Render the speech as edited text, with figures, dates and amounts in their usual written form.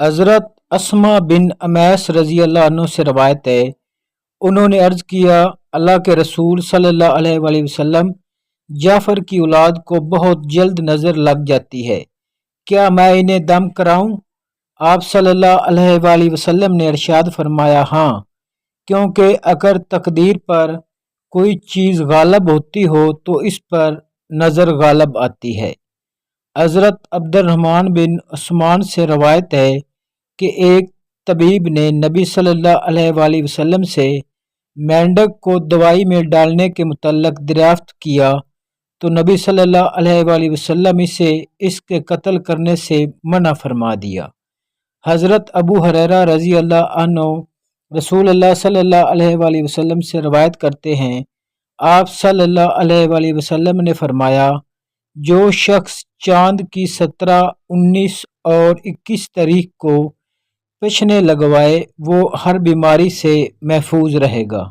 حضرت اسما بن امیس رضی اللہ عنہ سے روایت ہے، انہوں نے عرض کیا، اللہ کے رسول صلی اللہ علیہ وآلہ وسلم، جعفر کی اولاد کو بہت جلد نظر لگ جاتی ہے، کیا میں انہیں دم کراؤں؟ آپ صلی اللہ علیہ وآلہ وسلم نے ارشاد فرمایا، ہاں، کیونکہ اگر تقدیر پر کوئی چیز غالب ہوتی ہو تو اس پر نظر غالب آتی ہے۔ حضرت عبد الرحمن بن عثمان سے روایت ہے کہ ایک طبیب نے نبی صلی اللہ علیہ وآلہ وسلم سے مینڈک کو دوائی میں ڈالنے کے متعلق دریافت کیا تو نبی صلی اللہ علیہ وآلہ وسلم اسے اس کے قتل کرنے سے منع فرما دیا۔ حضرت ابو ہریرہ رضی اللہ عنہ رسول اللہ صلی اللہ علیہ وآلہ وسلم سے روایت کرتے ہیں، آپ صلی اللہ علیہ وآلہ وسلم نے فرمایا، جو شخص چاند کی 17، 19 اور 21 تاریخ کو پیشنے لگوائے وہ ہر بیماری سے محفوظ رہے گا۔